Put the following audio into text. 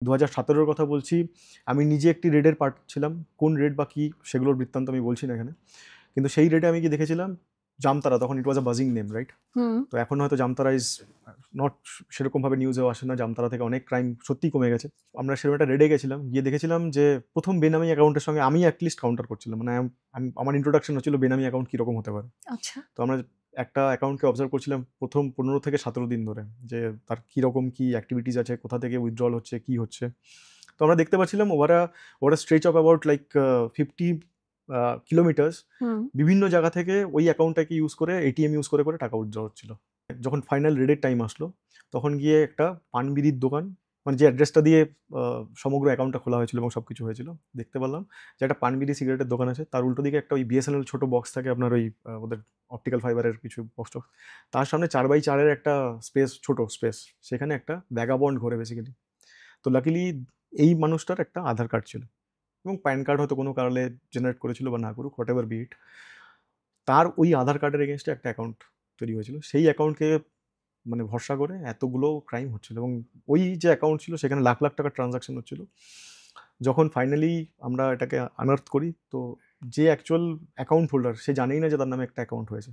2017-র কথা বলছি। আমি নিজে একটি রেডের পার্ট ছিলাম। কোন রেড বা কি সেগুলোর বৃত্তান্ত আমি বলছি না এখানে। কিন্তু সেই রেডে আমি গিয়ে দেখেছিলাম জামতারা, তখন ইট ওয়াজ আ বাজিং নেম, রাইট? হুম। তো এখন হয়তো জামতারা ইজ নট সেরকমভাবে নিউজেও আসে না। জামতারা থেকে অনেক ক্রাইম সত্যিই কমে গেছে। আমরা সেরকম একটা রেডে গেছিলাম। গিয়ে দেখেছিলাম যে ১ম বেনামি অ্যাকাউন্টের সঙ্গে আমি এট লিস্ট কাউন্টার করছিলাম। মানে আমার ইন্ট্রোডাকশন হচ্ছিল বেনামি অ্যাকাউন্ট কিরকম হতে পারে। আচ্ছা। তো আমরা একটা অ্যাকাউন্টকে অবজার্ভ করছিলাম ১ম ১৫ থেকে ১৭ দিন ধরে, যে তার কিরকম কি অ্যাক্টিভিটিস আছে, কোথা থেকে উইথড্রল হচ্ছে, কি হচ্ছে। তো আমরা দেখতে পাচ্ছিলাম over a stretch of about like 50 kilometres hmm. বিভিন্ন জায়গা থেকে ওই অ্যাকাউন্টটাকে ইউজ করে, এটিএম ইউজ করে টাকা উইথড্র হচ্ছিল। যখন ফাইনাল রেডের টাইম আসলো, তখন গিয়ে একটা পানবিড়ির দোকান, মানে যে অ্যাড্রেসটা দিয়ে সমগ্র অ্যাকাউন্টটা খোলা হয়েছিল এবং সবকিছু হয়েছিল, দেখতে পারলাম যে একটা পানবিড়ি সিগারেটের দোকান আছে। তার উল্টো দিকে একটা ওই বিএসএনএল ছোট বক্স থাকে আপনার, ওই ওদের অপটিক্যাল ফাইবারের কিছু বক্স টক্স। তার সামনে 4x4 এর একটা স্পেস, ছোট স্পেস। সেখানে একটা ভ্যাগাবন্ড ঘোরে বেসিক্যালি। তো লাকিলি এই মানুষটার একটা আধার কার্ড ছিল এবং প্যান কার্ড হয়তো কোনো কারণে জেনারেট করেছিল বা না করুক, হোয়াটএভার বি ইট। তার ওই আধার কার্ডের এগেইনস্টে একটা অ্যাকাউন্ট তৈরি হয়েছিল। সেই অ্যাকাউন্টকে মানে ভরসা করে এতগুলো ক্রাইম হচ্ছিল এবং ওই যে অ্যাকাউন্ট ছিল সেখানে লাখ, লাখ টাকার ট্রান্সেকশন হচ্ছিল। যখন ফাইনালি আমরা এটাকে আনআর্থ করি, তো যে অ্যাকচুয়াল অ্যাকাউন্ট হোল্ডার সে জানেই না যে তার নামে একটা অ্যাকাউন্ট হয়েছে।